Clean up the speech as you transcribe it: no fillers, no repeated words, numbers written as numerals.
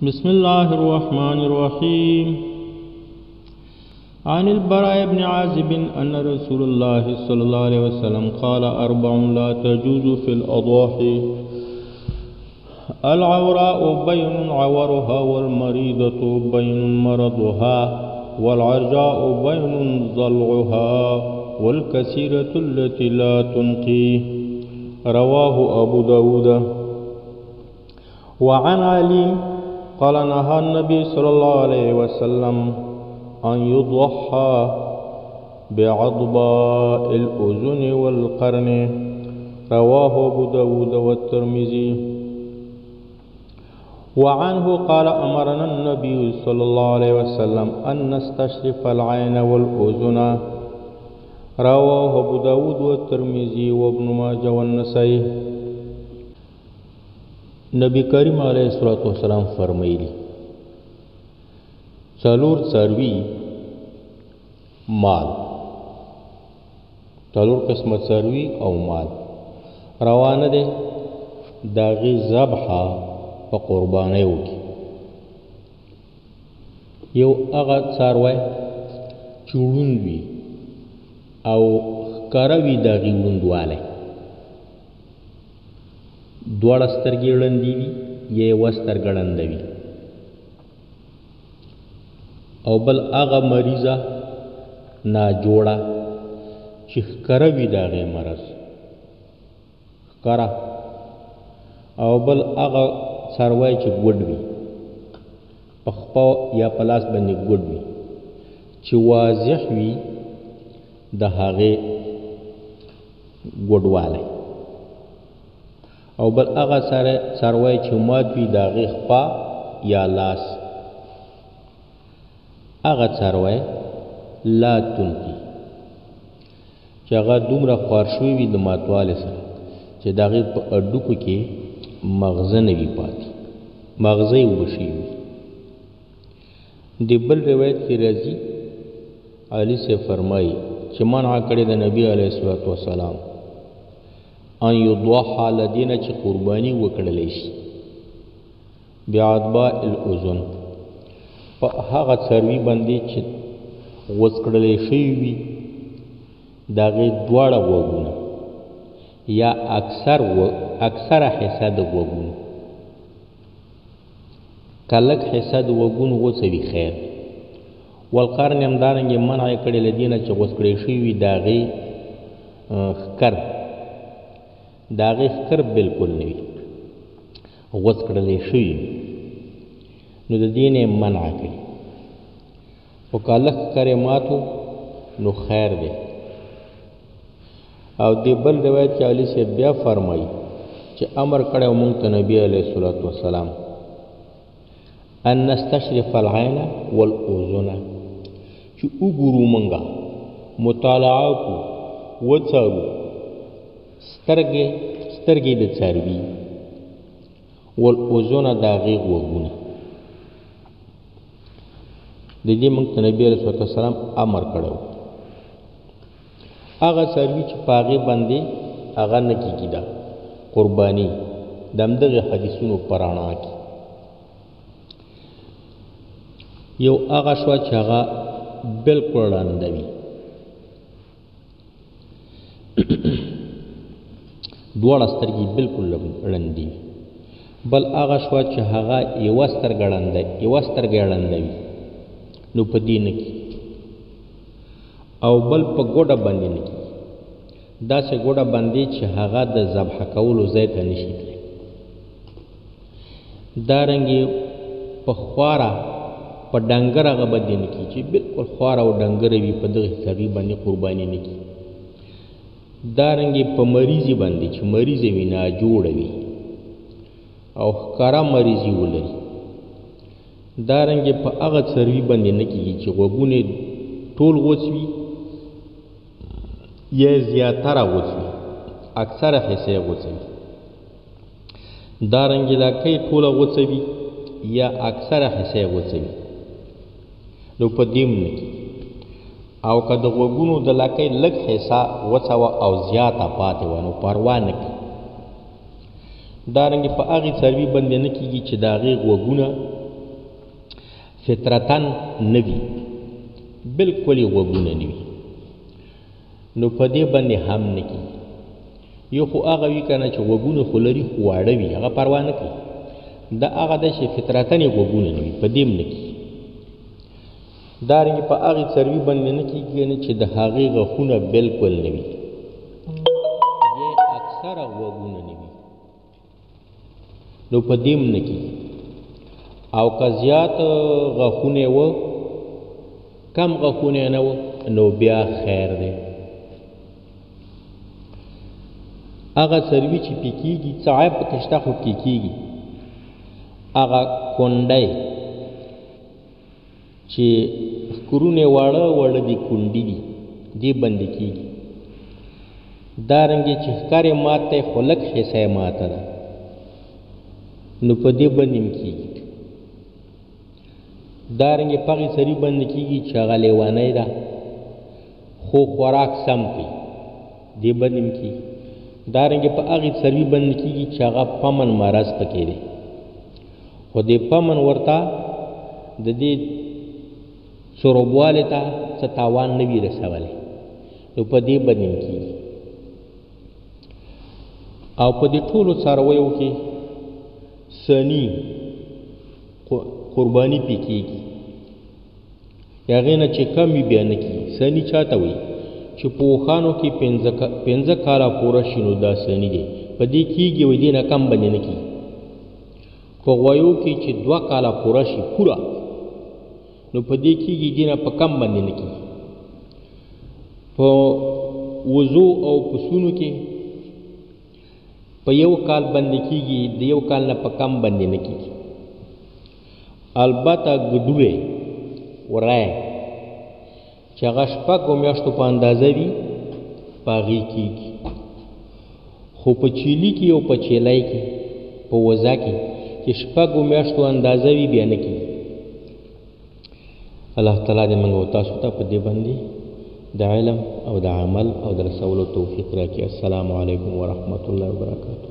بسم الله الرحمن الرحيم. عن البراء بن عازب أن رسول الله صلى الله عليه وسلم قال: أربع لا تجوز في الأضاحي: العوراء بين عورها، والمريضة بين مرضها، والعرجاء بين ضلعها، والكثيرة التي لا تنقي. رواه أبو داود. وعن علي قال: نهى النبي صلى الله عليه وسلم أن يضحى بعضباء الأذن والقرن. رواه أبو داود والترمذي. وعنه قال: أمرنا النبي صلى الله عليه وسلم أن نستشرف العين والأذن. رواه أبو داود والترمذي وابن ماجه والنسائي. نبی کریم علیہ السلام فرمایلی: څلور څاروي مال، څلور قسمه څاروي او مال روانه ده داغي ذبحه په قربانیو کې. یو هغه څاروی چوړون وي او ښکاره داغي وندواله، دواړه سترګې ړندې وي یا یوه سترګه ړنده وي، او بل هغه مریضه ناجوړه چې ښکاره وي د هغې مرض ښکاره، او بل هغه څاروی چې ګوډ وي، په خپه یا په لاس باندې ګوډ وي چې واضح وي د هغې ګوډوالی، او بل هغه څاروی چې مات وي د هغې خپه یا لاس، هغه څاروی لا تنقي چې هغه دومره خوار شوي وي د ماتوالي سره چې د هغې په هډوکو کې مغزه نه وي پاتې، مغزه یې اوبه شوي وي. د بل روایت کې راځي علي صاحب فرمایي چې منع کړې د نبي علیه الصلاة والسلام ان یضحى لدینه چې قرباني وکړلی شي بعضباء الاذن په هغه څاروي باندې چې غوڅ کړلی شوي وي د هغې دواړه غوږونه یا اکثره حصه د غوږونو، که لږ حصه د غوږونو غوڅه وي خیر. والقرن همدارنګې منع یې کړې له دې نه چې غوڅ کړی شوي وي د هغې ښکر، د هغې ښکر بلکل نه وي، غوڅ کړلی شوي وي، نو د دې نه یې منع کړي. خو که لږ ښکر یې ماتو نو خیر دی. او دې بل روایت کې علي صاحب بیا فرمایي چې امر کړی مونږ ته نبي علیه الصلاة والسلام ان نستشرف العین والاذن، چې وګورو مونږه مطالعه کو وڅارو سترګې د څاروي، والاذن د هغې غوږونه. د دې مونږ ته نبي علیه الصلاة والسلام امر کړی و. هغه څاروي چې په هغې باندې هغه نه کېږي دا قرباني د همدغې حدیثونو په رڼا کې. یو هغه شوه چې هغه بلکل ړنده وي، دواړه سترګې بلکل ړندې وي. بل هغه شوه چې هغه یوه سترګه ړنده وي، نو په دې نه کېږي. او بل په ګوډه باندې نه کېږي، داسې ګوډه باندې چې هغه د ذبح کولو ځای ته نه شي تللی. دارنګې په خواره په ډنګر هغه باندې نه کېږي چې بلکل خواره او ډنګره وي، په دغې څاروي باندې قرباني نه کېږي. دارنګې په مریضي باندې چې مریضه وي، ناجوړه وي او ښکاره مریضي ولري. دارنګې په هغه څاروي باندې نه کېږي چې غوږونه ټول غوڅ وي یا زیاتره غوڅ وي، اکثره حصه یې غوڅه وي. دارنګې لکۍ ټوله غوڅه وي یا اکثره حصه یې غوڅه وي، نو په دې هم نه کېږي. او که د غوږونو د لکۍ لږ حصه غوڅه وه او زیاته پاتې وه نو پروا نه کوي. دارنګې په هغې څاروي باندې نه کېږي چې د هغې غوږونه فطرتن نوي بالکل غوږونه نوي نو په دې باندې هم نه کی یو خو هغه وی کنه چې غوږونه خو لري خو واړه وي هغه پروا نه کوي دا هغه د چې فطرتن غوږونه نوي په دې نه کی دارنګ په هغه څروي باندې نه کیږي چې د هغه غوښونه بالکل نوي یې اکثر غوږونه نوي نو په دې نه کی او که زیات غوښونه و کم غوښونه نه و نو بیا خیر دی هغه څروي چې پکېږي صاحب پکشته خو پکېږي هغه کونډای چې کورونه واړه دي کونډي دي دی باندې کېږي دارنګې چې ښکارې ماته خلق حصه ماته ده نو په دې باندې کېږي دارنګې پغې سری باندې کېږي چې هغه لیوانۍ ده خو خوراک سم کوي دی باندې کېږي دارنګې په هغې سروي باندې کېږي چې هغه پمن مرض پکې دی خو دې پمن ورته د دې سروبواله ته څه تاوان نه وي رسولی نو په دې باندې کېږي او په دې ټولو څارویو کې سني قرباني پې کېږي هغې نه چې کم وي بیا نه کېږي سني چاته وایي چې په اوښانو کې پنځه کاله پوره شي نو دا سني دی په دې کېږي وایي دې نه کم باندې نه کېږي په غویو کې چې 2 کاله پوره شي پوره نو په دې کېږي دې نه په کم باندې نه کېږي په وضو او پسونو کې په 1 کال باندې کېږي د 1 کال نه په کم باندې نه کېږي البته ګډوې ورای چې هغه شپږو میاشتو په اندازه وي په هغې کېږي خو په چیلي کې او په چیلۍ کې په وزه کې چې شپږو میاشتو اندازه وي بیا نه کېږي الله تعالی دې موږ او تاسو ته په دې باندې د علم او د عمل او د رسولو توفیق راکړي. السلام علیکم ورحمت الله وبرکاته.